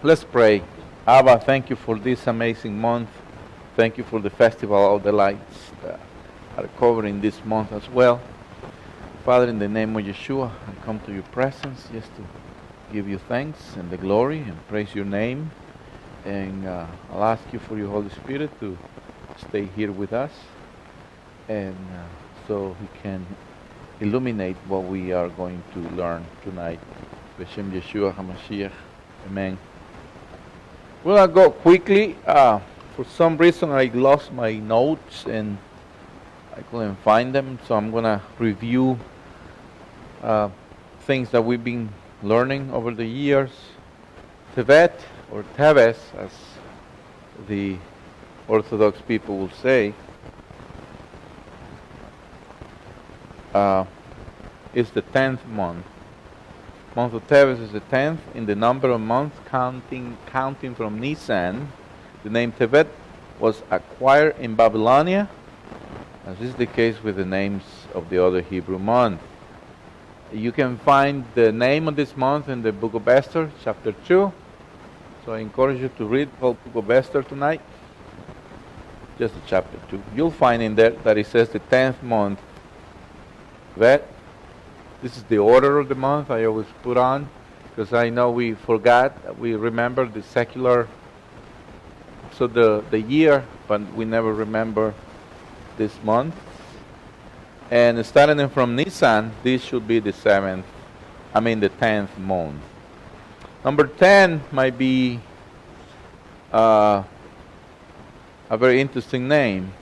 Let's pray. Abba, thank you for this amazing month. Thank you for the Festival of the Lights that are covering this month as well. Father, in the name of Yeshua, I come to your presence just to give you thanks and the glory and praise your name. And I'll ask you for your Holy Spirit to stay here with us and so he can illuminate what we are going to learn tonight. B'Shem Yeshua HaMashiach. Amen. Well, I'll go quickly. For some reason, I lost my notes and I couldn't find them, so I'm going to review things that we've been learning over the years. Tevet, or Teves, as the Orthodox people will say, is the 10th month. Month of Teves is the 10th in the number of months counting from Nisan. The name Tevet was acquired in Babylonia, as is the case with the names of the other Hebrew months. You can find the name of this month in the book of Esther, chapter 2. So I encourage you to read the whole book of Esther tonight. Just chapter 2. You'll find in there that it says the 10th month, Tevet. This is the order of the month I always put on, because I know we forgot, we remember the secular, so the year, but we never remember this month. And starting from Nisan, this should be the 10th month. Number 10 might be a very interesting name.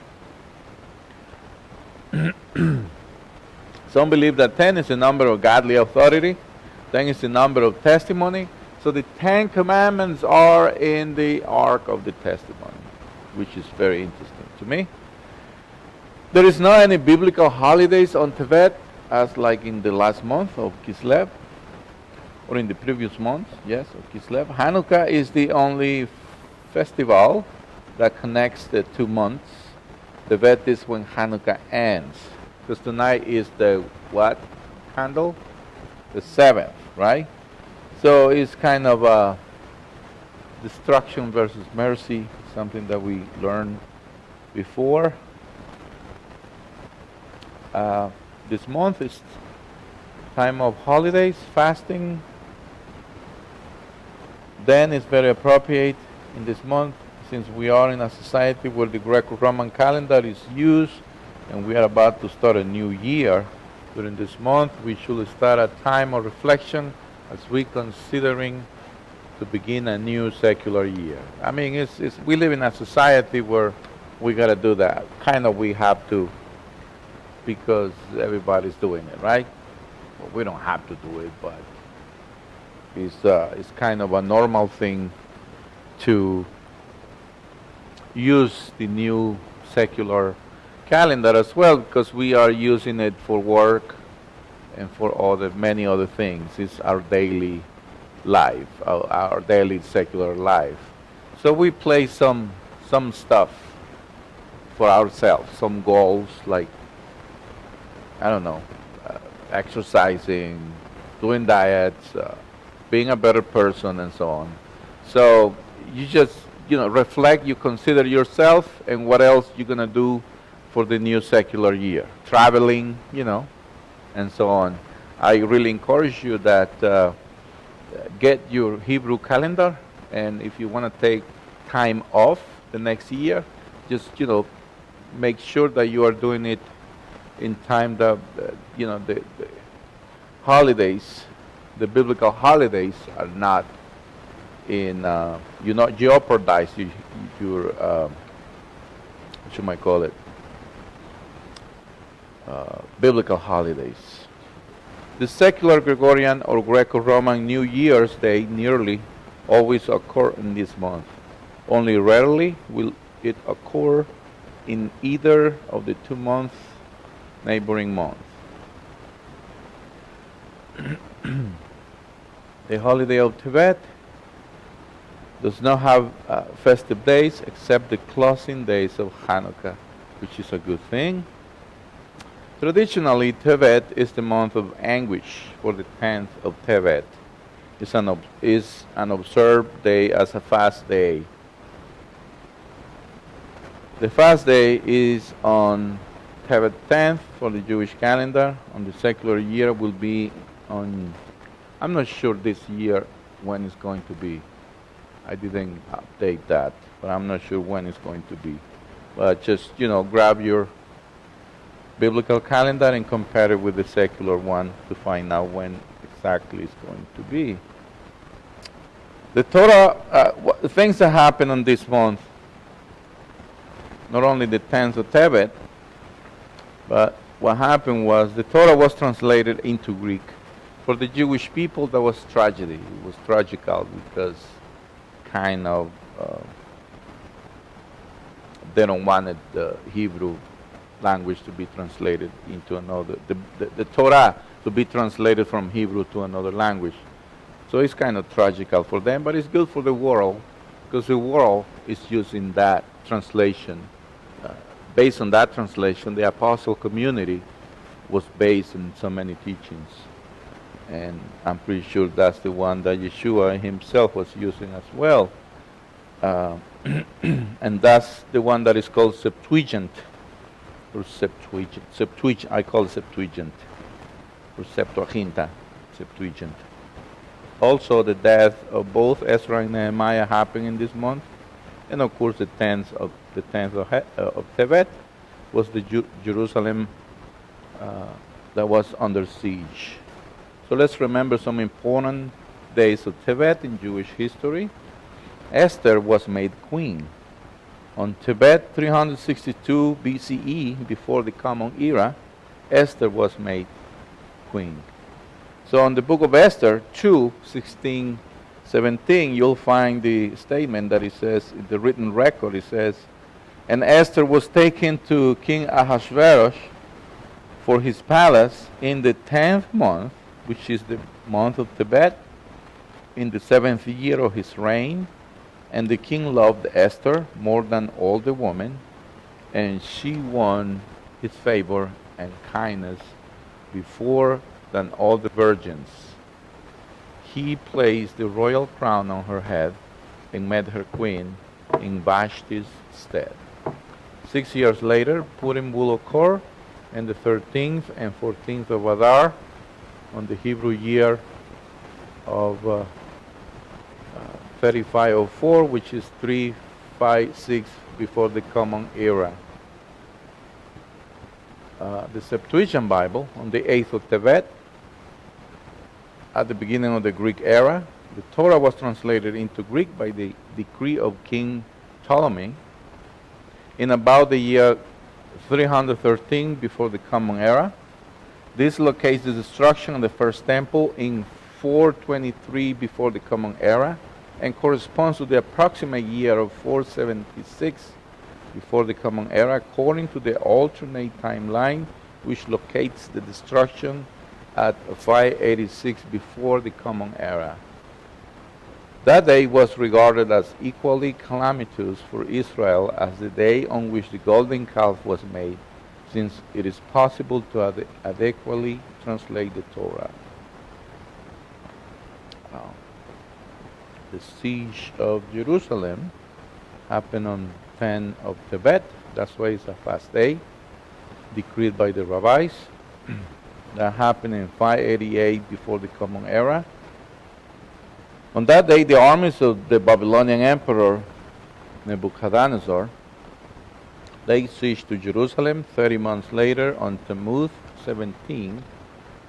Some believe that 10 is the number of godly authority. 10 is the number of testimony. So the 10 commandments are in the Ark of the Testimony, which is very interesting to me. There is not any biblical holidays on Tevet, as like in the last month of Kislev, or in the previous month, yes, of Kislev. Hanukkah is the only festival that connects the 2 months. Tevet is when Hanukkah ends. Because tonight is the what candle? The 7th, right? So it's kind of a destruction versus mercy, something that we learned before. This month is time of holidays, fasting. Then it's very appropriate in this month, since we are in a society where the Greco-Roman calendar is used, and we are about to start a new year. During this month, we should start a time of reflection as we considering to begin a new secular year. I mean, we live in a society where we got to do that. Kind of we have to, because everybody's doing it, right? Well, we don't have to do it, but it's kind of a normal thing to use the new secular calendar as well, because we are using it for work and for many other things. It's our daily life, our daily secular life. So we play some stuff for ourselves, some goals like, I don't know, exercising, doing diets, being a better person, and so on. So you just, reflect, you consider yourself and what else you're going to do for the new secular year. Traveling, and so on. I really encourage you that get your Hebrew calendar, and if you want to take time off the next year, just, make sure that you are doing it in time that, the holidays, the biblical holidays are not in, you not jeopardize your what you might call it, biblical holidays. The secular Gregorian or Greco-Roman New Year's Day nearly always occur in this month. Only rarely will it occur in either of the 2 months neighboring months. The holiday of Tevet does not have festive days except the closing days of Hanukkah, which is a good thing. Traditionally, Tevet is the month of anguish for the 10th of Tevet. is an observed day as a fast day. The fast day is on Tevet 10th for the Jewish calendar. On the secular year will be on, I'm not sure this year when it's going to be. I didn't update that, but I'm not sure when it's going to be. But just, grab your biblical calendar and compare it with the secular one to find out when exactly it's going to be. The Torah, things that happen on this month, not only the 10th of Tevet, but what happened was the Torah was translated into Greek. For the Jewish people, that was tragedy. It was tragical because kind of they don't wanted the Hebrew language to be translated into another, the Torah to be translated from Hebrew to another language. So it's kind of tragical for them, but it's good for the world because the world is using that translation. Based on that translation, the apostle community was based in so many teachings. And I'm pretty sure that's the one that Yeshua himself was using as well. And that's the one that is called Septuagint, or Septuagint. I call it Septuagint, or Septuaginta, Septuagint. Also, the death of both Ezra and Nehemiah happened in this month, and of course, the 10th of Tevet was the Jerusalem that was under siege. So let's remember some important days of Tevet in Jewish history. Esther was made queen. On Tevet 362 BCE, before the Common Era, Esther was made queen. So in the book of Esther 2:16, 17, you'll find the statement that it says, in the written record, it says, and Esther was taken to King Ahasuerus for his palace in the 10th month, which is the month of Tevet, in the 7th year of his reign. And the king loved Esther more than all the women, and she won his favor and kindness before than all the virgins. He placed the royal crown on her head and made her queen in Vashti's stead. 6 years later, Purim will occur, and the 13th and 14th of Adar, on the Hebrew year of 3504, which is 356 before the Common Era. The Septuagint Bible, on the 8th of Tevet, at the beginning of the Greek era, the Torah was translated into Greek by the decree of King Ptolemy in about the year 313 before the Common Era. This locates the destruction of the first temple in 423 before the Common Era and corresponds to the approximate year of 476 before the Common Era, according to the alternate timeline, which locates the destruction at 586 before the Common Era. That day was regarded as equally calamitous for Israel as the day on which the golden calf was made, since it is possible to adequately translate the Torah. The siege of Jerusalem happened on 10 of Tevet. That's why it's a fast day, decreed by the rabbis. That happened in 588 before the Common Era. On that day, the armies of the Babylonian emperor Nebuchadnezzar, they sieged to Jerusalem. 30 months later, on Tammuz 17,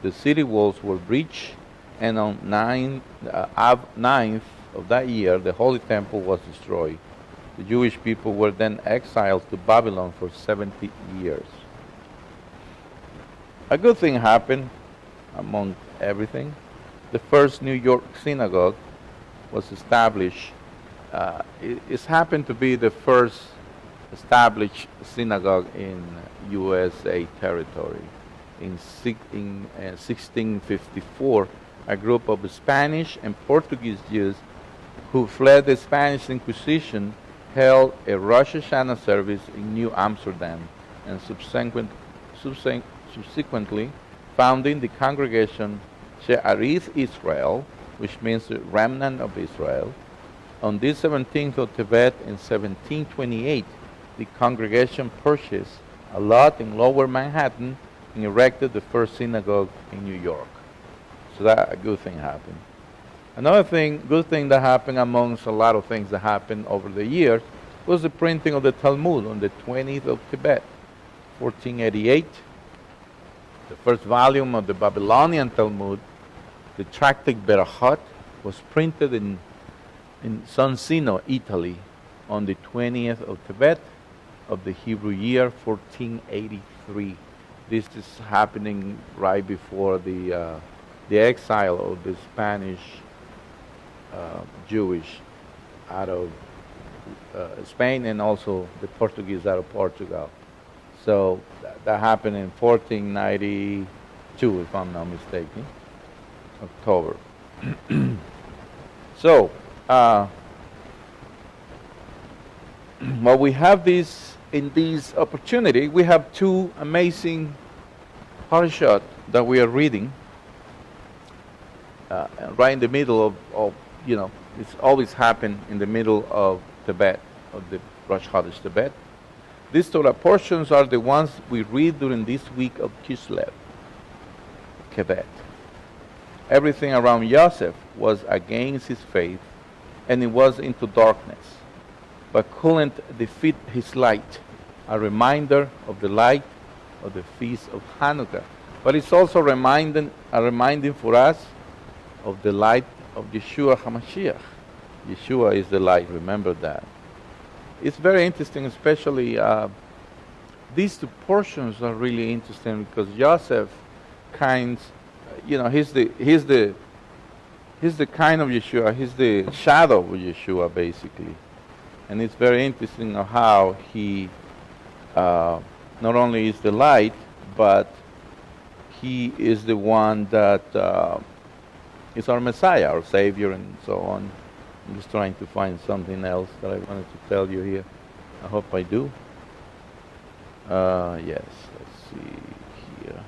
the city walls were breached, and on 9th of that year, the Holy Temple was destroyed. The Jewish people were then exiled to Babylon for 70 years. A good thing happened among everything. The first New York synagogue was established. It happened to be the first established synagogue in USA territory. In 1654, a group of Spanish and Portuguese Jews who fled the Spanish Inquisition held a Rosh Hashanah service in New Amsterdam and subsequently founding the congregation She'arith Israel, which means the remnant of Israel. On this 17th of Tevet in 1728, the congregation purchased a lot in Lower Manhattan and erected the first synagogue in New York. So that a good thing happened. Another good thing that happened amongst a lot of things that happened over the years was the printing of the Talmud on the 20th of Tevet, 1488. The first volume of the Babylonian Talmud, the Tractate Berachot, was printed in Soncino, Italy, on the 20th of Tevet of the Hebrew year 1483. This is happening right before the exile of the Spanish Jewish out of Spain, and also the Portuguese out of Portugal. So that happened in 1492, if I'm not mistaken, October. So, while we have in this opportunity, we have two amazing parashot that we are reading right in the middle of it's always happened in the middle of Tevet, of the Rosh Chodesh Tevet. These Torah portions are the ones we read during this week of Kislev, Tevet. Everything around Joseph was against his faith, and it was into darkness, but couldn't defeat his light, a reminder of the light of the feast of Hanukkah. But it's also a reminding for us of the light of Yeshua HaMashiach. Yeshua is the light, remember that. It's very interesting, especially these two portions are really interesting because Joseph he's the kind of Yeshua, he's the shadow of Yeshua basically. And it's very interesting how he not only is the light, but he is the one that is our Messiah, our Savior, and so on. I'm just trying to find something else that I wanted to tell you here. I hope I do. Yes, let's see here.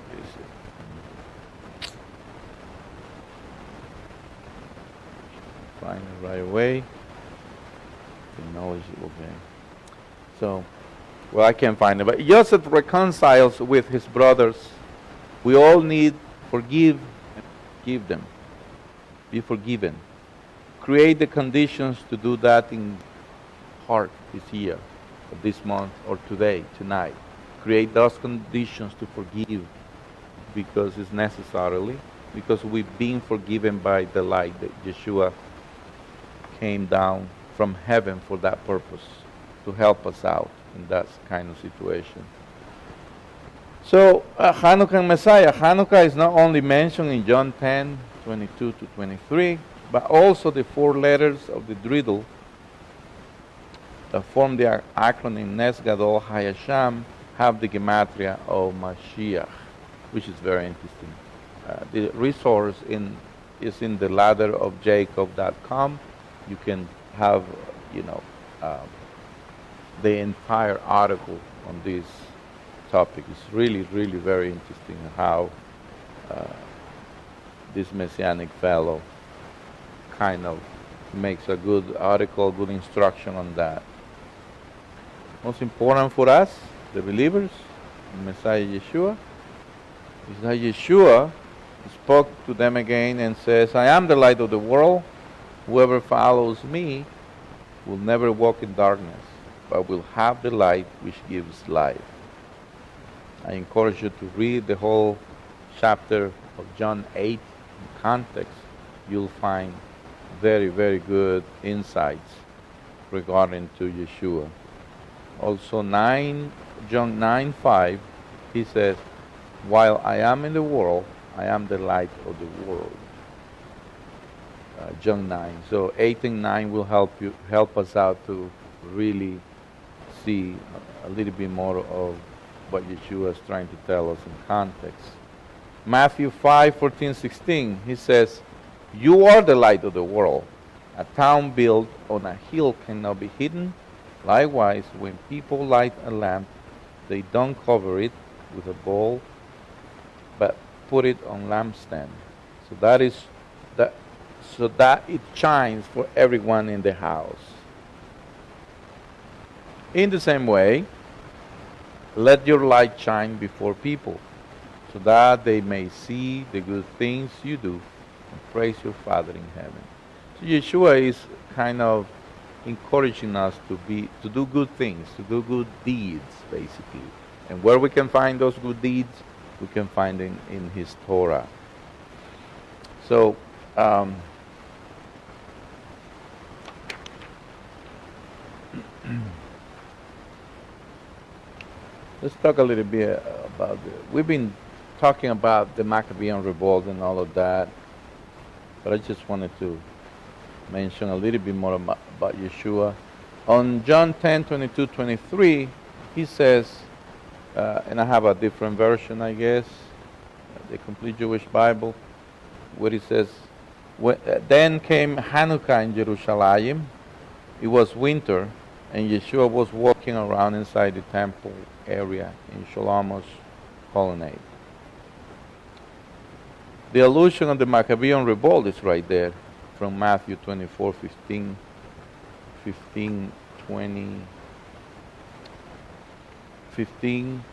Where is it? Find it right away. Okay. So, well, I can't find it. But Joseph reconciles with his brothers. We all need forgive and give them. Be forgiven. Create the conditions to do that in heart this year, or this month, or today, tonight. Create those conditions to forgive because it's necessarily, because we've been forgiven by the light that Yeshua came down from heaven for that purpose, to help us out in that kind of situation. So, Hanukkah and Messiah. Hanukkah is not only mentioned in John 10, 22 to 23, but also the four letters of the dreidel that form the acronym Nes Gadol Hayasham have the gematria of Mashiach, which is very interesting. The resource is in the ladderofjacob.com. You can have, the entire article on this topic. It's really, really very interesting how this Messianic fellow kind of makes a good article, good instruction on that. Most important for us, the believers, Messiah Yeshua, is that Yeshua spoke to them again and says, I am the light of the world. Whoever follows me will never walk in darkness, but will have the light which gives life. I encourage you to read the whole chapter of John 8 in context. You'll find very, very good insights regarding to Yeshua. Also John 9:5, he says, while I am in the world, I am the light of the world. John 9. So 8 and 9 will help us out to really see a little bit more of what Yeshua is trying to tell us in context. Matthew 5:14, 16, he says, you are the light of the world. A town built on a hill cannot be hidden. Likewise, when people light a lamp, they don't cover it with a bowl, but put it on lampstand, So that is that so that it shines for everyone in the house. In the same way, let your light shine before people, so that they may see the good things you do and praise your Father in heaven. So Yeshua is kind of encouraging us to do good things, to do good deeds, basically. And where we can find those good deeds, we can find them in His Torah. So let's talk a little bit about we've been talking about the Maccabean revolt and all of that, but I just wanted to mention a little bit more about Yeshua. On John 10:22-23, he says, and I have a different version, I guess, the Complete Jewish Bible, where he says, then came Hanukkah in Jerusalem. It was winter, and Yeshua was walking around inside the temple area in Shlomo's colonnade. The allusion of the Maccabean revolt is right there from Matthew 24:15, 15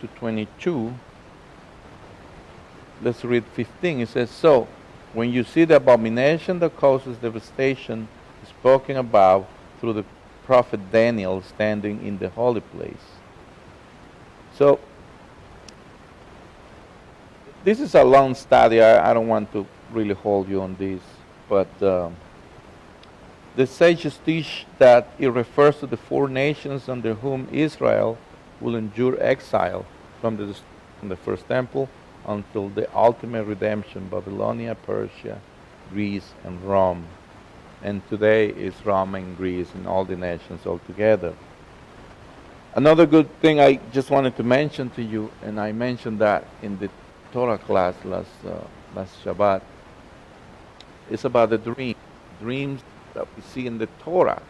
to 22. Let's read 15. It says, so, when you see the abomination that causes devastation spoken about through the prophet Daniel standing in the holy place. So, this is a long study. I don't want to really hold you on this, but the sages teach that it refers to the four nations under whom Israel will endure exile from the first temple until the ultimate redemption, Babylonia, Persia, Greece, and Rome. And today is Rome and Greece and all the nations all together. Another good thing I just wanted to mention to you, and I mentioned that in the Torah class last Shabbat, is about the dream. Dreams that we see in the Torah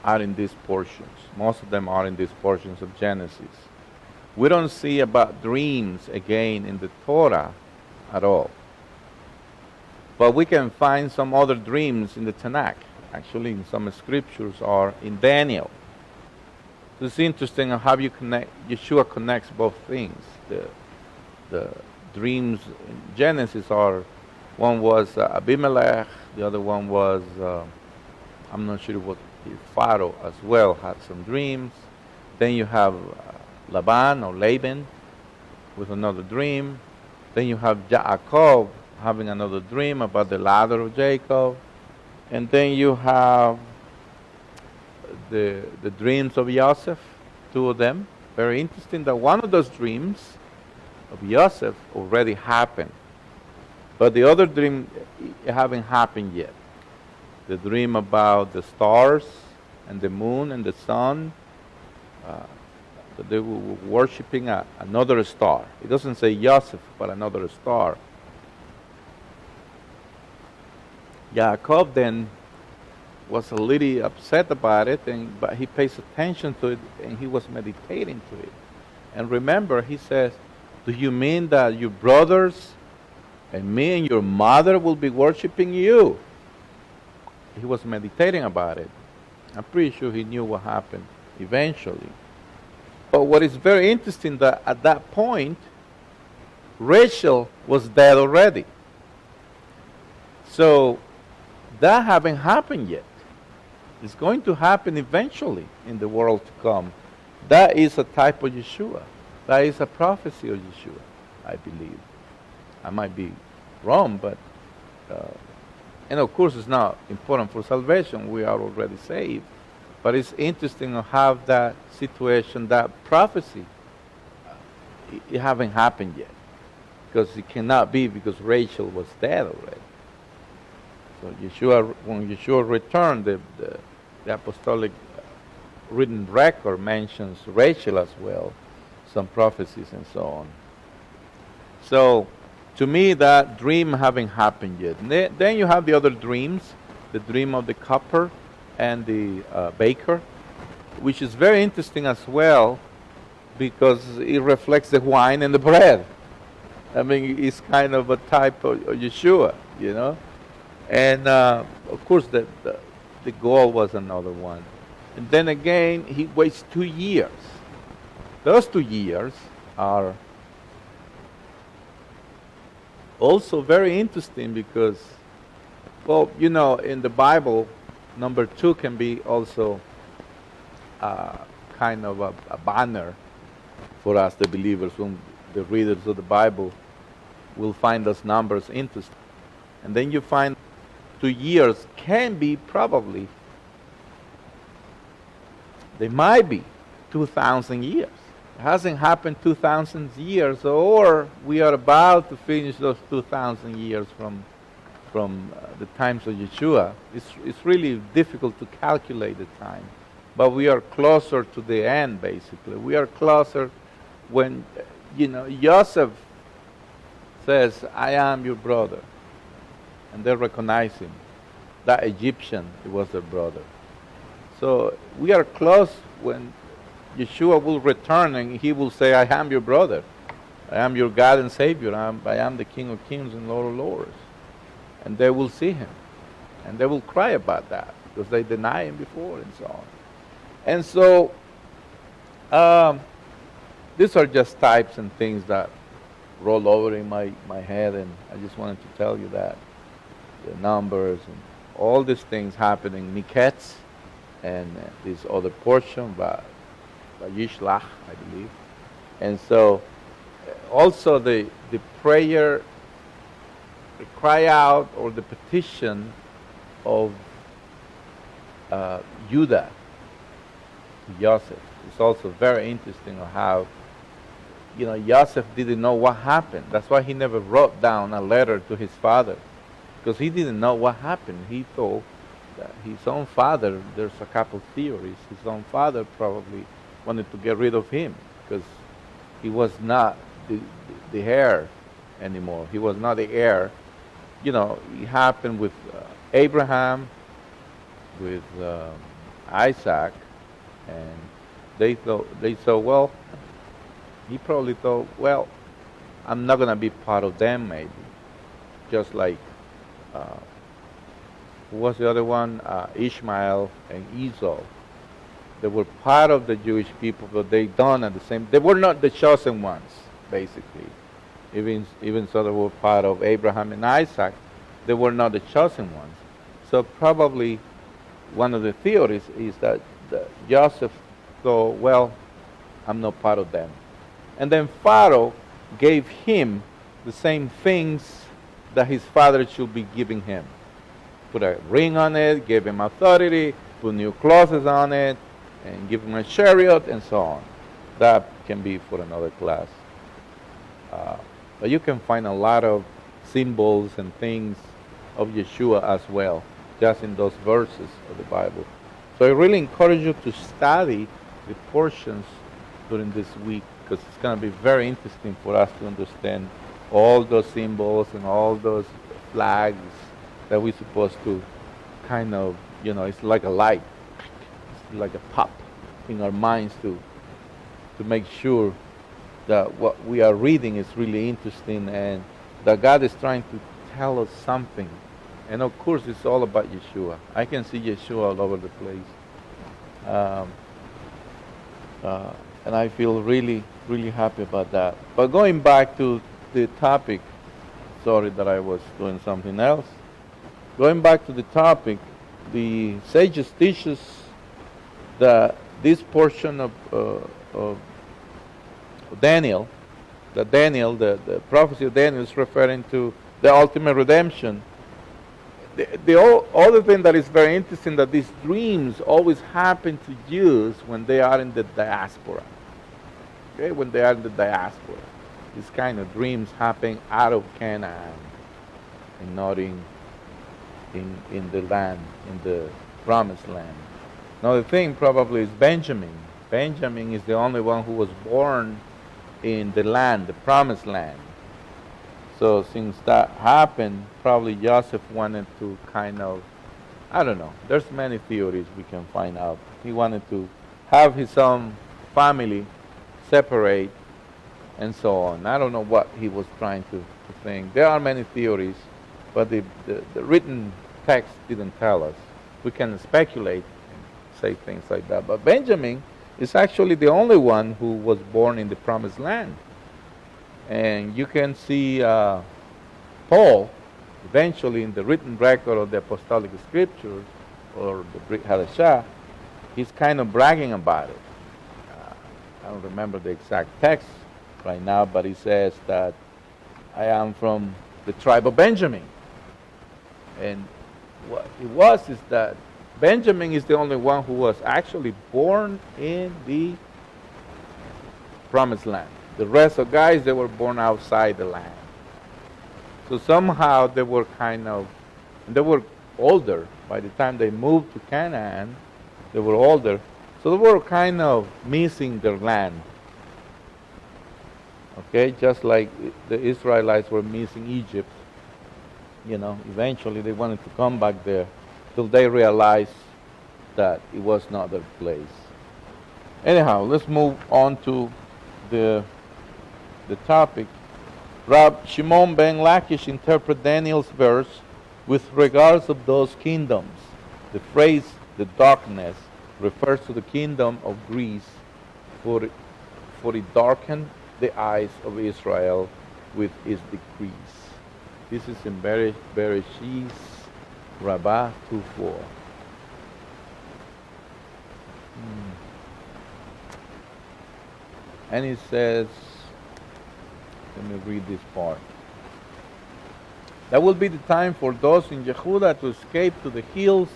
are in these portions. Most of them are in these portions of Genesis. We don't see about dreams again in the Torah at all. But we can find some other dreams in the Tanakh. Actually, in some scriptures are in Daniel. So it's interesting how Yeshua connects both things. The dreams in Genesis are, one was Abimelech, the other one was, I'm not sure what, Pharaoh as well had some dreams. Then you have Laban or Laban with another dream. Then you have Jacob having another dream about the ladder of Jacob. And then you have the dreams of Joseph, two of them. Very interesting that one of those dreams of Joseph already happened. But the other dream haven't happened yet. The dream about the stars and the moon and the sun, that they were worshiping another star. It doesn't say Joseph, but another star. Jacob then was a little upset about it, but he pays attention to it, and he was meditating to it. And remember, he says, do you mean that your brothers and me and your mother will be worshiping you? He was meditating about it. I'm pretty sure he knew what happened eventually. But what is very interesting that at that point, Rachel was dead already. So that haven't happened yet. It's going to happen eventually in the world to come. That is a type of Yeshua. That is a prophecy of Yeshua, I believe. I might be wrong, but and of course it's not important for salvation. We are already saved. But it's interesting to have that situation, that prophecy. It haven't happened yet. Because it cannot be, because Rachel was dead already. So Yeshua, when Yeshua returned, the apostolic written record mentions Rachel as well, some prophecies and so on. So, to me, that dream haven't happened yet. Then you have the other dreams, the dream of the cupper and the baker, which is very interesting as well, because it reflects the wine and the bread. I mean, he's kind of a type of Yeshua, you know. And of course, the goal was another one. And then again, he waits 2 years. Those 2 years are also very interesting because, well, you know, in the Bible, number two can be also kind of a banner for us, the believers, when the readers of the Bible will find those numbers interesting. And then you find 2 years can be probably, they might be 2,000 years. It hasn't happened 2,000 years, or we are about to finish those 2,000 years from the times of Yeshua. It's really difficult to calculate the time. But we are closer to the end, basically. We are closer when, you know, Joseph says, I am your brother. And they recognize him. That Egyptian, it was their brother. So we are close when Yeshua will return and he will say, I am your brother. I am your God and Savior. I am the King of Kings and Lord of Lords. And they will see him. And they will cry about that because they deny him before and so on. And so these are just types and things that roll over in my head, and I just wanted to tell you that. The numbers and all these things happening, Miketz, and this other portion by Yishlach, I believe. And so also the prayer, the cry out or the petition of Judah to Joseph. It's also very interesting how, you know, Joseph didn't know what happened. That's why he never wrote down a letter to his father, because he didn't know what happened. He thought that his own father, there's a couple theories, his own father probably wanted to get rid of him because he was not the heir anymore. He was not the heir. You know, it happened with Abraham, with Isaac, and they thought, well, he probably thought, well, I'm not going to be part of them maybe. Just like, who was the other one? Ishmael and Esau. They were part of the Jewish people, but they done at the same, they were not the chosen ones, basically. Even so they were part of Abraham and Isaac, they were not the chosen ones. So probably one of the theories is that Joseph thought, well, I'm not part of them. And then Pharaoh gave him the same things that his father should be giving him. Put a ring on it, gave him authority, put new clothes on it, and give him a chariot, and so on. That can be for another class. But you can find a lot of symbols and things of Yeshua as well, just in those verses of the Bible. So I really encourage you to study the portions during this week, because it's going to be very interesting for us to understand all those symbols and all those flags that we're supposed to kind of, you know, it's like a light, it's like a pop in our minds to make sure that what we are reading is really interesting and that God is trying to tell us something. And of course, it's all about Yeshua. I can see Yeshua all over the place. And I feel really, really happy about that. But going back to the topic, sorry that I was doing something else. Going back to the topic, the sages teach us that this portion of Daniel, the prophecy of Daniel is referring to the ultimate redemption. The other thing that is very interesting, that these dreams always happen to Jews when they are in the diaspora. Okay, when they are in the diaspora, these kind of dreams happen out of Canaan and not in the land, in the promised land. Another thing probably is Benjamin. Benjamin is the only one who was born in the land, the promised land. So since that happened, probably Joseph wanted to kind of, I don't know, there's many theories we can find out. He wanted to have his own family separate and so on. I don't know what he was trying to think. There are many theories, but the written text didn't tell us. We can speculate and say things like that. But Benjamin is actually the only one who was born in the Promised Land. And you can see Paul, eventually in the written record of the Apostolic Scriptures, or the Brit Hadashah, he's kind of bragging about it. I don't remember the exact text right now, but he says that I am from the tribe of Benjamin. And what it was is that Benjamin is the only one who was actually born in the Promised Land. The rest of guys, they were born outside the land. So somehow they were they were older. By the time they moved to Canaan, they were older. So they were kind of missing their land. Okay, just like the Israelites were missing Egypt. Eventually they wanted to come back there till they realized that it was not their place. Anyhow, let's move on to the topic. Rab Shimon ben Lakish interpret Daniel's verse with regards of those kingdoms. The phrase "the darkness" refers to the kingdom of Greece, for it darkened the eyes of Israel with its decrees. This is in Bereshit Rabbah 2:4. And it says, let me read this part. That will be the time for those in Yehuda to escape to the hills.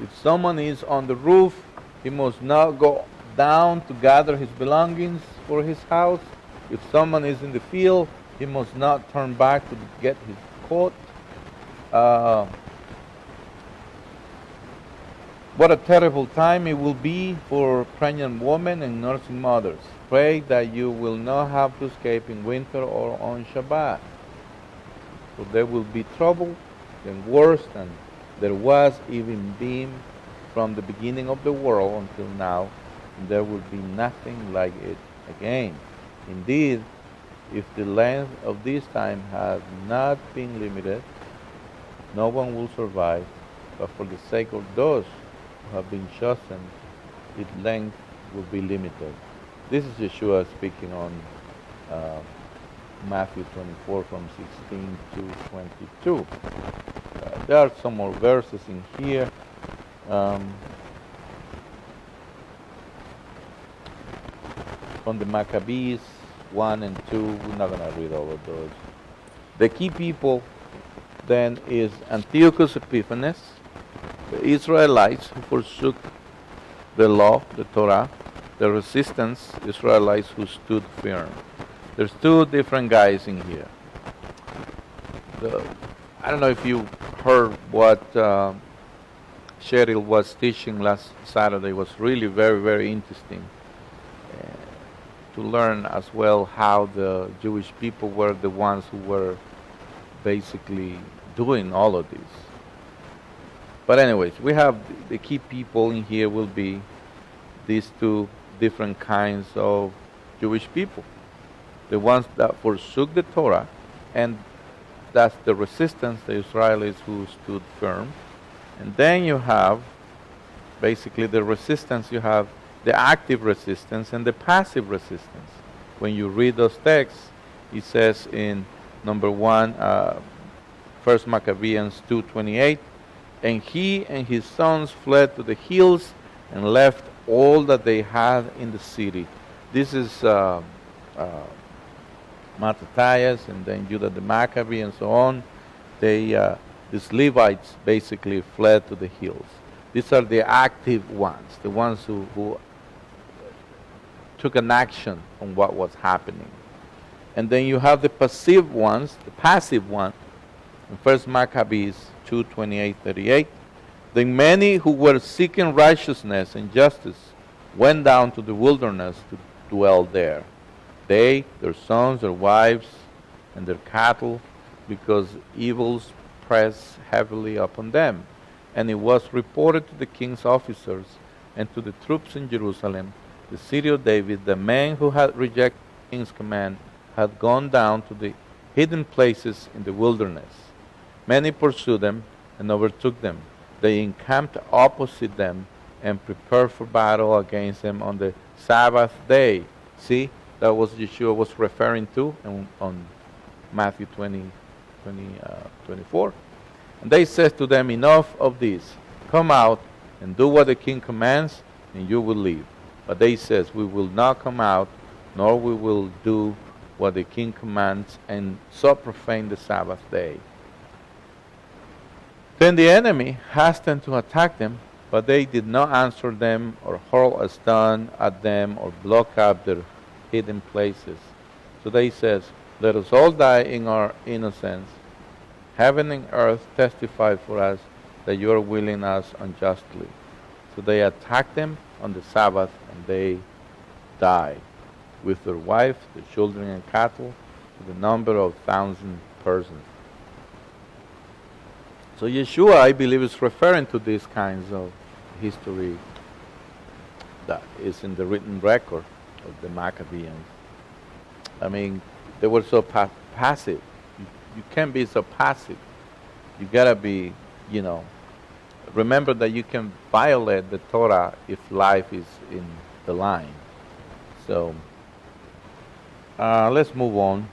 If someone is on the roof, he must not go down to gather his belongings for his house. If someone is in the field, he must not turn back to get his coat. What a terrible time it will be for pregnant women and nursing mothers. Pray that you will not have to escape in winter or on Shabbat. So there will be trouble, and worse than there was even been from the beginning of the world until now, and there will be nothing like it again. Indeed, if the length of this time has not been limited, no one will survive, but for the sake of those who have been chosen, its length will be limited. This is Yeshua speaking on Matthew 24 from 16 to 22. There are some more verses in here. From the Maccabees 1 and 2, we're not going to read all of those. The key people then is Antiochus Epiphanes, the Israelites who forsook the law, the Torah, the resistance Israelites who stood firm. There's two different guys in here. I don't know if you heard what Cheryl was teaching last Saturday. It was really very, very interesting to learn as well how the Jewish people were the ones who were basically doing all of this. But anyways, we have the key people in here will be these two different kinds of Jewish people. The ones that forsook the Torah, and that's the resistance, the Israelis who stood firm. And then you have basically the resistance, you have the active resistance and the passive resistance. When you read those texts, it says in number 1, 1 Maccabees 2:28, and he and his sons fled to the hills and left all that they had in the city. This is Mattathias and then Judah the Maccabee and so on. These Levites basically fled to the hills. These are the active ones, the ones who took an action on what was happening. And then you have the passive ones, the passive one, in 1 Maccabees 2:28-38. Then many who were seeking righteousness and justice went down to the wilderness to dwell there. They, their sons, their wives, and their cattle, because evils pressed heavily upon them. And it was reported to the king's officers and to the troops in Jerusalem, the city of David, the men who had rejected the king's command had gone down to the hidden places in the wilderness. Many pursued them and overtook them. They encamped opposite them and prepared for battle against them on the Sabbath day. See, that was Yeshua was referring to on Matthew 24. And they said to them, enough of this. Come out and do what the king commands, and you will live. But they says, we will not come out, nor we will do what the king commands, and so profane the Sabbath day. Then the enemy hastened to attack them, but they did not answer them or hurl a stone at them or block up their hidden places. So they says, let us all die in our innocence. Heaven and earth testify for us that you are willing us unjustly. So they attacked them on the Sabbath, and they died with their wives, their children, and cattle, to the number of 1,000 persons. So Yeshua, I believe, is referring to these kinds of history that is in the written record of the Maccabees. I mean, they were so passive. You can't be so passive. You gotta be, remember that you can violate the Torah if life is in the line. So, let's move on.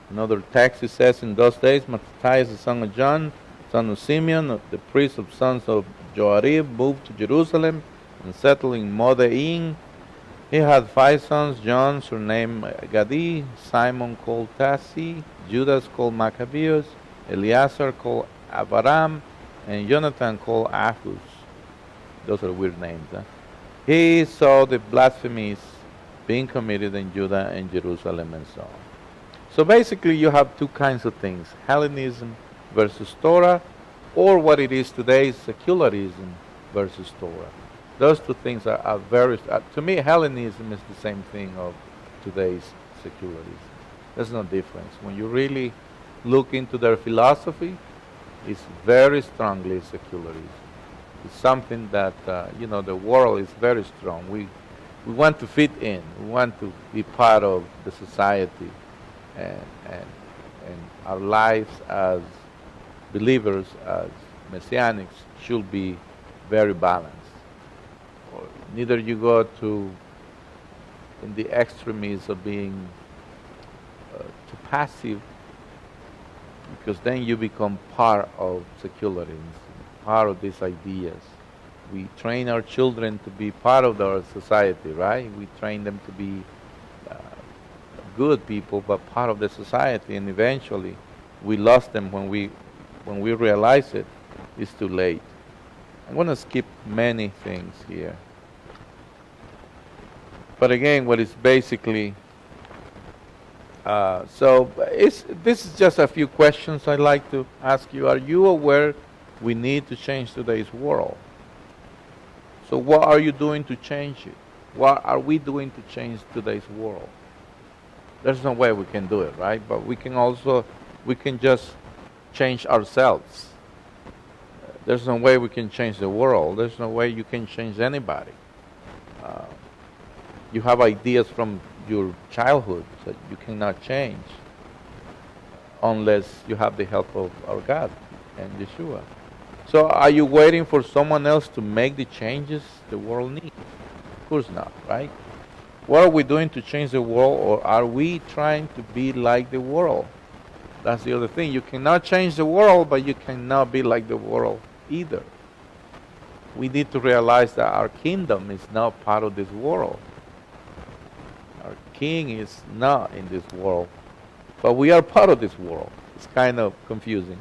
Another text, it says, in those days, Matthias, the son of John, son of Simeon, the priest of sons of Joarib, moved to Jerusalem and settled in Modein. He had 5 sons, John, surnamed Gadi, Simon called Tassi, Judas called Maccabeus, Eleazar called Abaram, and Jonathan called Ahuz. Those are weird names. Huh? He saw the blasphemies being committed in Judah and Jerusalem and so on. So basically you have two kinds of things, Hellenism versus Torah, or what it is today, secularism versus Torah. Those two things are very, to me, Hellenism is the same thing of today's secularism. There's no difference. When you really look into their philosophy, it's very strongly secularism. It's something that, the world is very strong. We want to fit in. We want to be part of the society. And our lives as believers, as messianics, should be very balanced. Or neither you go to in the extremes of being too passive, because then you become part of secularism, part of these ideas. We train our children to be part of our society, right? We train them to be good people, but part of the society, and eventually we lost them when we realize it. It's too late. I'm going to skip many things here. But again, what is basically, this is just a few questions I'd like to ask you. Are you aware we need to change today's world? So what are you doing to change it? What are we doing to change today's world? There's no way we can do it, right? But we can just change ourselves. There's no way we can change the world. There's no way you can change anybody. You have ideas from your childhood that you cannot change unless you have the help of our God and Yeshua. So are you waiting for someone else to make the changes the world needs? Of course not, right? What are we doing to change the world, or are we trying to be like the world? That's the other thing. You cannot change the world, but you cannot be like the world either. We need to realize that our kingdom is not part of this world. Our king is not in this world, but we are part of this world. It's kind of confusing.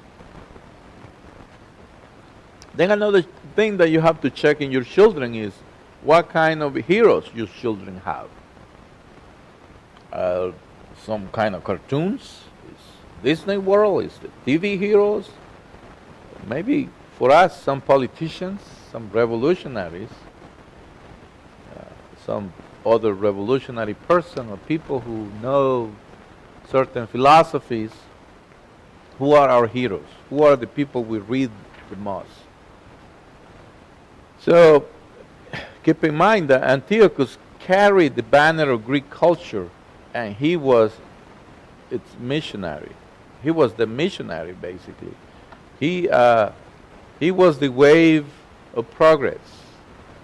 Then another thing that you have to check in your children is what kind of heroes your children have. Some kind of cartoons? Is Disney World? Is the TV heroes? Maybe for us, some politicians, some revolutionaries, some other revolutionary person or people who know certain philosophies. Who are our heroes? Who are the people we read the most? So keep in mind that Antiochus carried the banner of Greek culture and he was its missionary. He was the missionary, basically. He, uh, he was the wave of progress,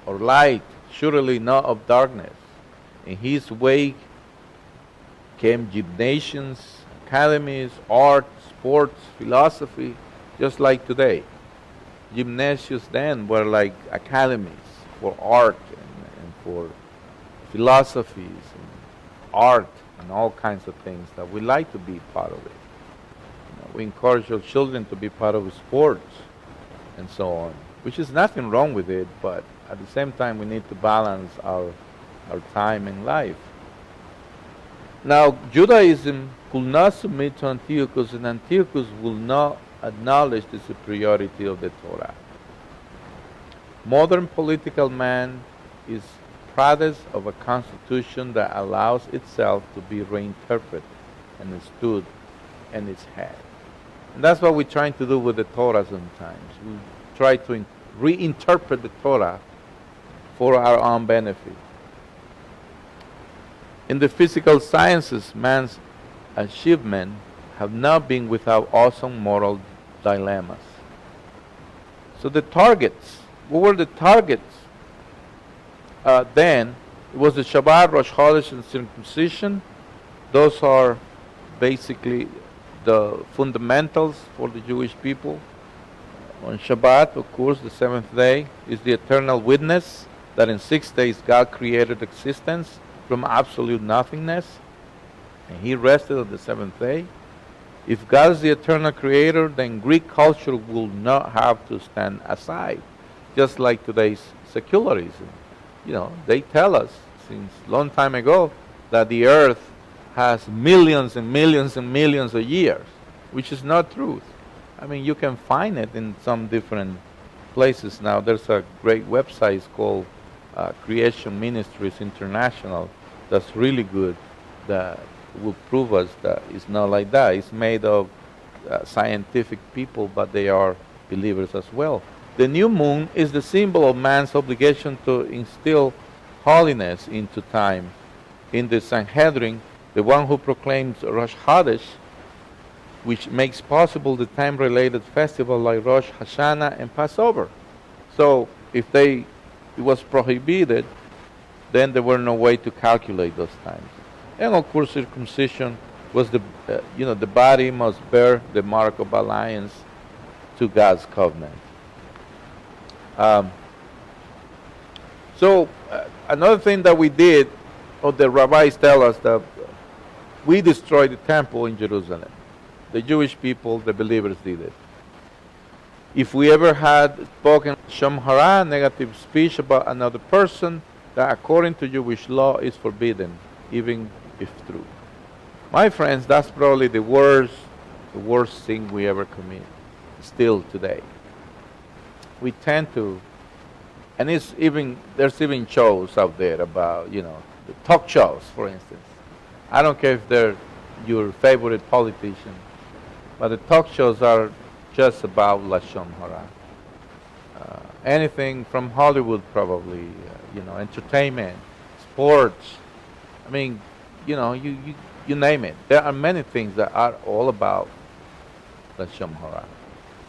or light, surely not of darkness. In his wake came gymnasiums, academies, art, sports, philosophy, just like today. Gymnasiums then were like academies for art and for philosophies and art and all kinds of things that we like to be part of it. We encourage our children to be part of sports and so on, which is nothing wrong with it, but at the same time we need to balance our time in life. Now, Judaism could not submit to Antiochus, and Antiochus will not acknowledge the superiority of the Torah. Modern political man is product of a constitution that allows itself to be reinterpreted and stood in its head. And that's what we're trying to do with the Torah sometimes. We try to reinterpret the Torah for our own benefit. In the physical sciences, man's achievements have not been without awesome moral dilemmas. So the targets, what were the targets then? It was the Shabbat, Rosh Chodesh, and circumcision. Those are basically the fundamentals for the Jewish people. On Shabbat, of course, the seventh day, is the eternal witness that in 6 days God created existence from absolute nothingness, and He rested on the seventh day. If God is the eternal creator, then Greek culture will not have to stand aside, just like today's secularism. They tell us since long time ago that the earth has millions and millions and millions of years, which is not truth. I mean, you can find it in some different places now. There's a great website called Creation Ministries International that's really good, that will prove us that it's not like that. It's made of scientific people, but they are believers as well. The new moon is the symbol of man's obligation to instill holiness into time. In the Sanhedrin, the one who proclaims Rosh Chodesh, which makes possible the time-related festival like Rosh Hashanah and Passover. So if it was prohibited, then there were no way to calculate those times. And of course, circumcision was the body must bear the mark of alliance to God's covenant. So another thing that we did, or the rabbis tell us, that we destroyed the temple in Jerusalem. The Jewish people, the believers, did it. If we ever had spoken Lashon Hara, negative speech about another person, that according to Jewish law is forbidden, even if true. My friends, that's probably the worst thing we ever commit, still today. We tend to, and there's even shows out there about, the talk shows, for instance. I don't care if they're your favorite politician, but the talk shows are just about Lashon Hara. Anything from Hollywood, probably, entertainment, sports. I mean, you name it. There are many things that are all about Lashon Hara.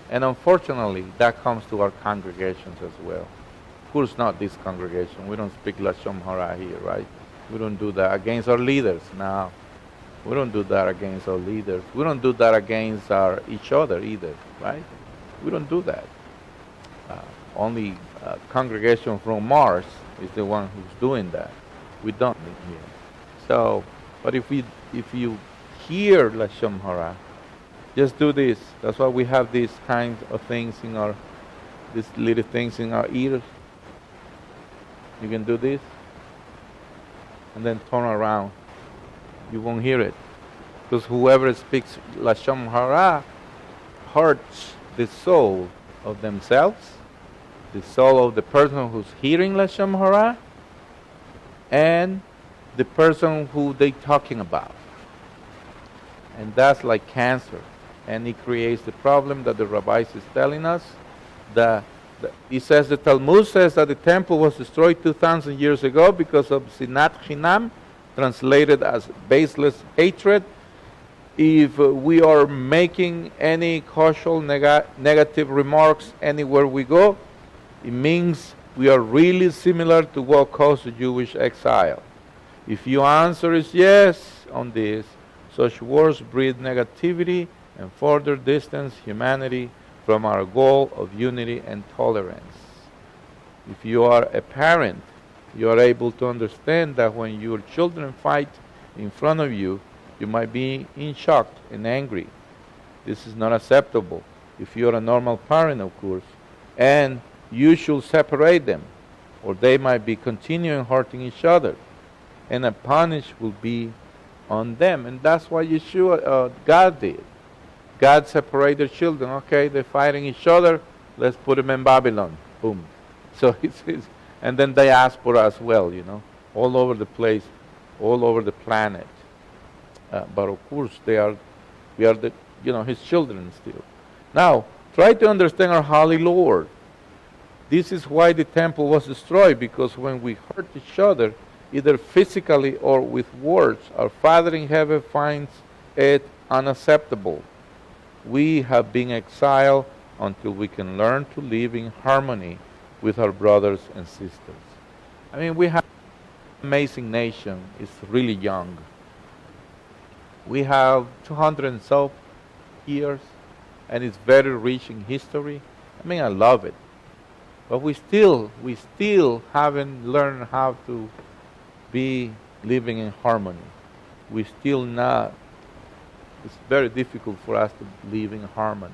And unfortunately, that comes to our congregations as well. Of course, not this congregation. We don't speak Lashon Hara here, right? We don't do that against our leaders. No, we don't do that against our leaders. We don't do that against each other either, right? We don't do that. Only congregation from Mars is the one who's doing that. We don't here. So, but if you hear Lashon Hara, just do this. That's why we have these kinds of things these little things in our ears. You can do this, and then turn around. You won't hear it, because whoever speaks Lashon Hara hurts the soul of themselves, the soul of the person who's hearing Lashon Hara, and the person who they're talking about. And that's like cancer. And it creates the problem that the rabbis is telling us. He says, the Talmud says that the temple was destroyed 2,000 years ago because of sinat chinam, translated as baseless hatred. If we are making any causal negative remarks anywhere we go, it means we are really similar to what caused the Jewish exile. If your answer is yes on this, such words breed negativity and further distance humanity from our goal of unity and tolerance. If you are a parent, you are able to understand that when your children fight in front of you, you might be in shock and angry. This is not acceptable. If you are a normal parent, of course, and you should separate them, or they might be continuing hurting each other, and a punish will be on them. And that's what Yeshua, God did. God separated children. Okay, they're fighting each other. Let's put them in Babylon. Boom. So and then diaspora as well, all over the place, all over the planet. But of course, we are His children still. Now, try to understand our Holy Lord. This is why the temple was destroyed, because when we hurt each other, either physically or with words, our Father in heaven finds it unacceptable. We have been exiled until we can learn to live in harmony with our brothers and sisters. I mean, we have an amazing nation. It's really young. We have 200 and so years, and it's very rich in history. I mean, I love it. But we still haven't learned how to be living in harmony. We still not. It's very difficult for us to live in harmony.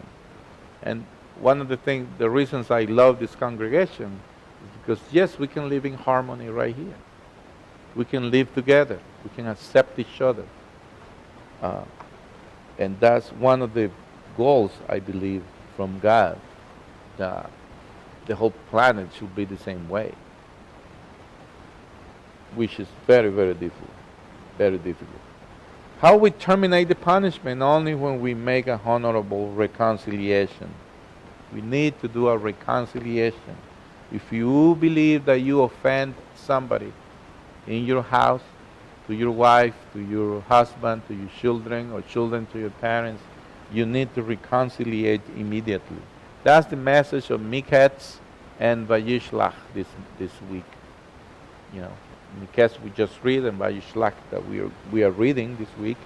And one of the reasons I love this congregation is because, yes, we can live in harmony right here. We can live together. We can accept each other. And that's one of the goals, I believe, from God. The whole planet should be the same way, which is very, very difficult. Very difficult. How we terminate the punishment? Only when we make a honorable reconciliation. We need to do a reconciliation. If you believe that you offend somebody in your house, to your wife, to your husband, to your children, or children to your parents, you need to reconcile immediately. That's the message of Miketz and Vayishlach this week. Miketz we just read, and Vayishlach that we are reading this week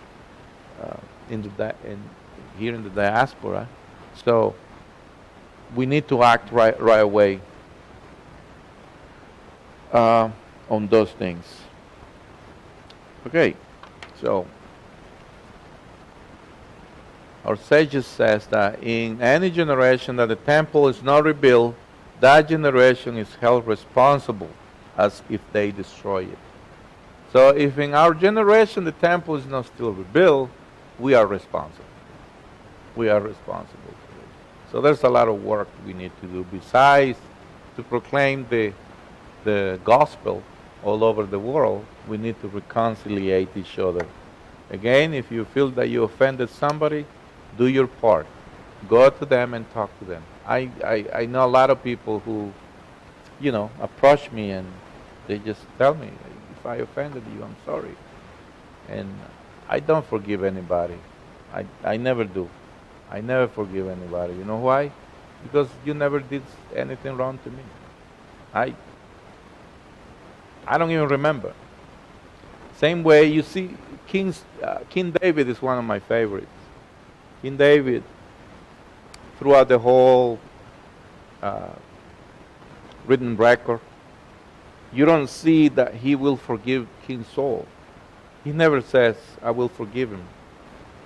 here in the diaspora. So we need to act right away on those things. Okay, so our sages says that in any generation that the temple is not rebuilt, that generation is held responsible as if they destroy it. So if in our generation the temple is not still rebuilt, we are responsible. We are responsible for it. So there's a lot of work we need to do besides to proclaim the gospel all over the world. We need to reconcile each other. Again, if you feel that you offended somebody, do your part. Go to them and talk to them. I know a lot of people who, approach me and they just tell me, if I offended you, I'm sorry. And I don't forgive anybody. I never do. I never forgive anybody. You know why? Because you never did anything wrong to me. I don't even remember. Same way, you see, King David is one of my favorites. King David, throughout the whole written record, you don't see that he will forgive King Saul. He never says, I will forgive him.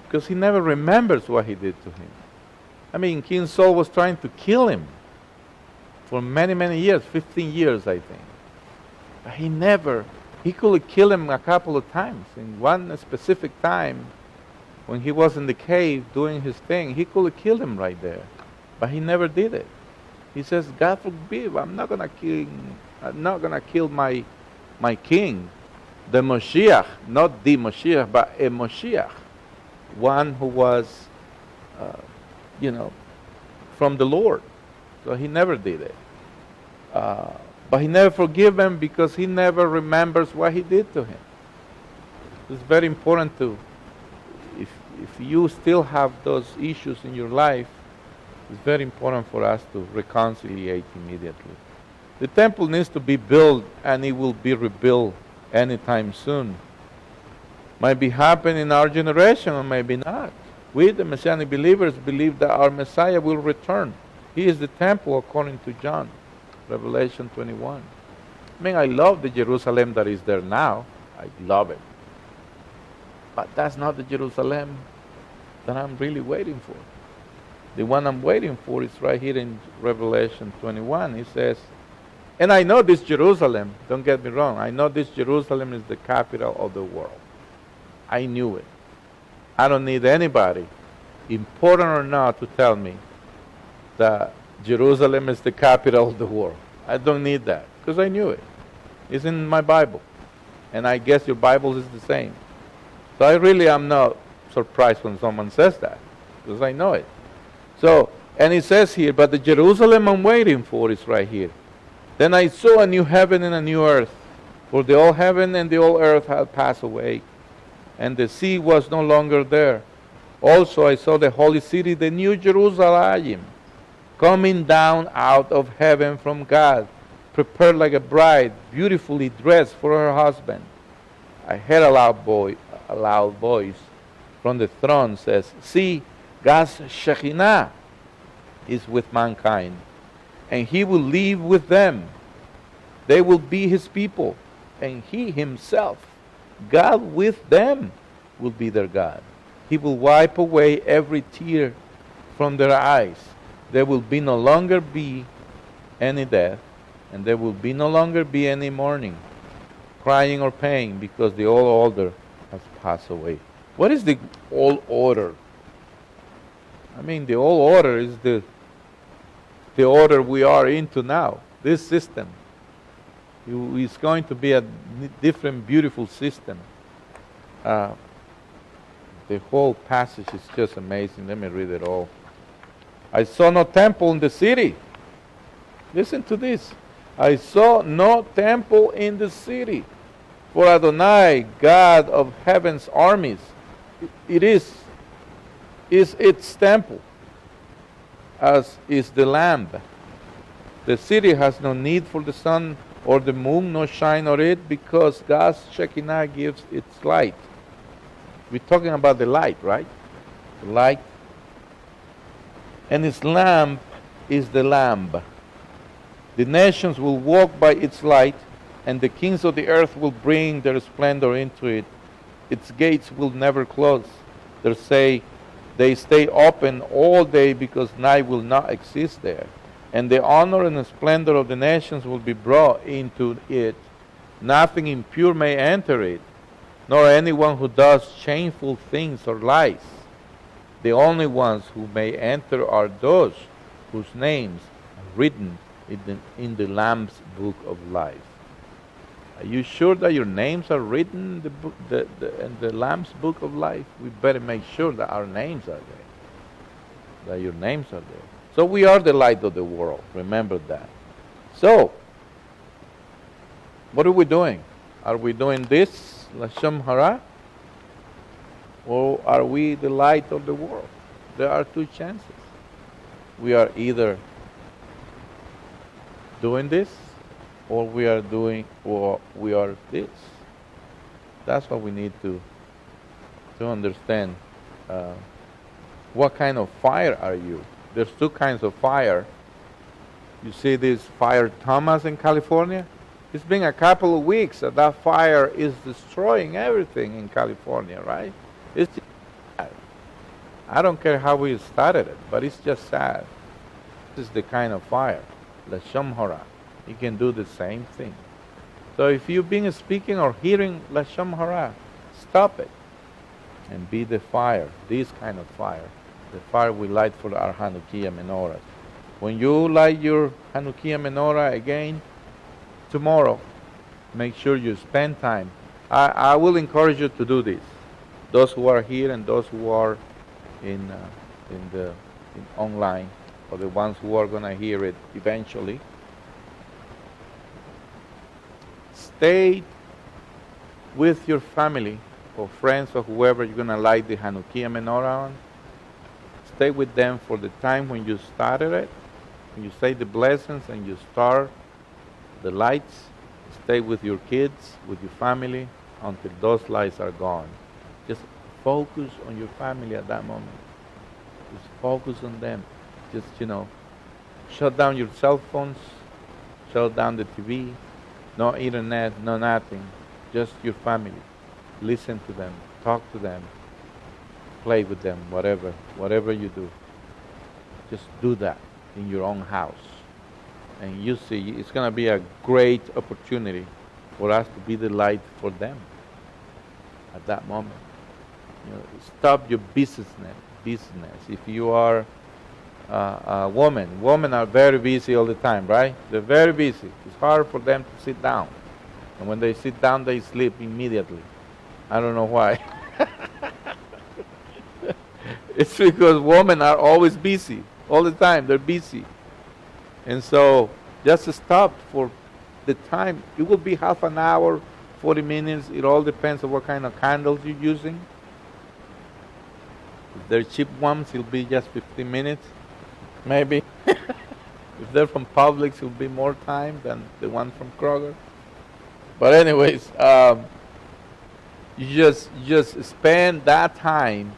Because he never remembers what he did to him. I mean, King Saul was trying to kill him for many, many years, 15 years, I think. But he could have killed him a couple of times. In one specific time, when he was in the cave doing his thing, he could have killed him right there. But he never did it. He says, God forbid, I'm not gonna kill my king, the Moshiach, not the Moshiach, but a Moshiach, one who was, from the Lord. So he never did it. But he never forgave him because he never remembers what he did to him. It's very important to, if, if you still have those issues in your life, it's very important for us to reconciliate immediately. The temple needs to be built, and it will be rebuilt anytime soon. Might be happening in our generation or maybe not. We, the Messianic believers, believe that our Messiah will return. He is the temple according to John, Revelation 21. I mean, I love the Jerusalem that is there now. I love it. But that's not the Jerusalem that I'm really waiting for. The one I'm waiting for is right here in Revelation 21. It says, and I know this Jerusalem, don't get me wrong, I know this Jerusalem is the capital of the world. I knew it. I don't need anybody, important or not, to tell me that Jerusalem is the capital of the world. I don't need that, because I knew it. It's in my Bible. And I guess your Bible is the same. So I really am not surprised when someone says that, because I know it. So, and it says here, but the Jerusalem I'm waiting for is right here. Then I saw a new heaven and a new earth, for the old heaven and the old earth had passed away, and the sea was no longer there. Also I saw the holy city, the new Jerusalem, coming down out of heaven from God, prepared like a bride, beautifully dressed for her husband. I heard a loud voice from the throne says, see, God's Shekinah is with mankind, and he will live with them. They will be his people, and he himself, God with them, will be their God. He will wipe away every tear from their eyes. There will be no longer be any death, and there will be no longer be any mourning, crying or pain, because the old order has passed away. What is the old order? I mean, the old order is the order we are into now. This system is going to be a different, beautiful system. The whole passage is just amazing. Let me read it all. I saw no temple in the city. Listen to this. I saw no temple in the city. For Adonai, God of heaven's armies, it is its temple, as is the Lamb. The city has no need for the sun or the moon, no shine on it, because God's Shekinah gives its light. We're talking about the light, right? The light. And its lamp is the Lamb. The nations will walk by its light, and the kings of the earth will bring their splendor into it. Its gates will never close. They stay open all day, because night will not exist there. And the honor and the splendor of the nations will be brought into it. Nothing impure may enter it, nor anyone who does shameful things or lies. The only ones who may enter are those whose names are written in the Lamb's book of life. Are you sure that your names are written in the Lamb's book of life? We better make sure that our names are there, that your names are there. So we are the light of the world. Remember that. So, what are we doing? Are we doing this, Lashon Hara? Or are we the light of the world? There are two chances. We are either doing this, or we are this. That's what we need to understand. What kind of fire are you? There's two kinds of fire. You see this fire Thomas in California? It's been a couple of weeks that fire is destroying everything in California, right? It's just sad. I don't care how we started it, but it's just sad. This is the kind of fire, Lashon Hara. You can do the same thing. So if you've been speaking or hearing Lashon Hara, stop it and be the fire, this kind of fire, the fire we light for our Hanukkah menorahs. When you light your Hanukkah menorah again tomorrow, make sure you spend time. I will encourage you to do this. Those who are here and those who are in online, or the ones who are going to hear it eventually, stay with your family or friends or whoever you're going to light the Hanukkah menorah on, stay with them for the time when you started it, when you say the blessings and you start the lights. Stay with your kids, with your family, until those lights are gone. Just focus on your family at that moment. Just focus on them. Just, shut down your cell phones, shut down the TV, no internet, no nothing. Just your family. Listen to them, talk to them, play with them, whatever you do. Just do that in your own house. And you see, it's going to be a great opportunity for us to be the light for them at that moment. Stop your business. If you are a women are very busy all the time, right? They're very busy. It's hard for them to sit down. And when they sit down, they sleep immediately. I don't know why. It's because women are always busy. All the time, they're busy. And so, just stop for the time. It will be half an hour, 40 minutes. It all depends on what kind of candles you're using. If they're cheap ones, it'll be just 15 minutes, maybe. If they're from Publix, it'll be more time than the one from Kroger. But anyways, you just spend that time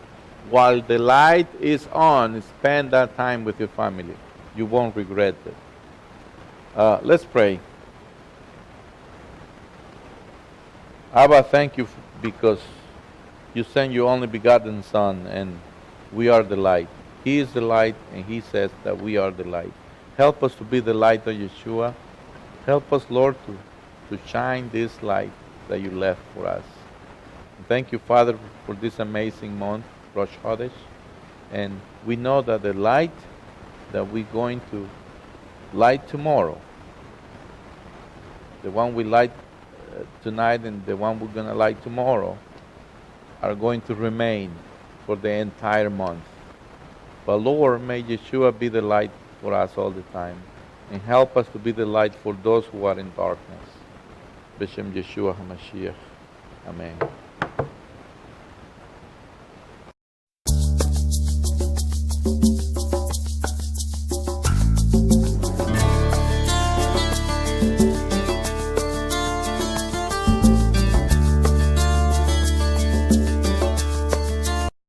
while the light is on. Spend that time with your family. You won't regret it. Let's pray. Abba, thank you because you sent your only begotten Son, and we are the light. He is the light, and He says that we are the light. Help us to be the light of Yeshua. Help us, Lord, to shine this light that you left for us. And thank you, Father, for this amazing month, Rosh Chodesh. And we know that the light that we're going to light tomorrow, the one we light tonight and the one we're going to light tomorrow, are going to remain for the entire month. But Lord, may Yeshua be the light for us all the time, and help us to be the light for those who are in darkness. B'Shem Yeshua HaMashiach. Amen.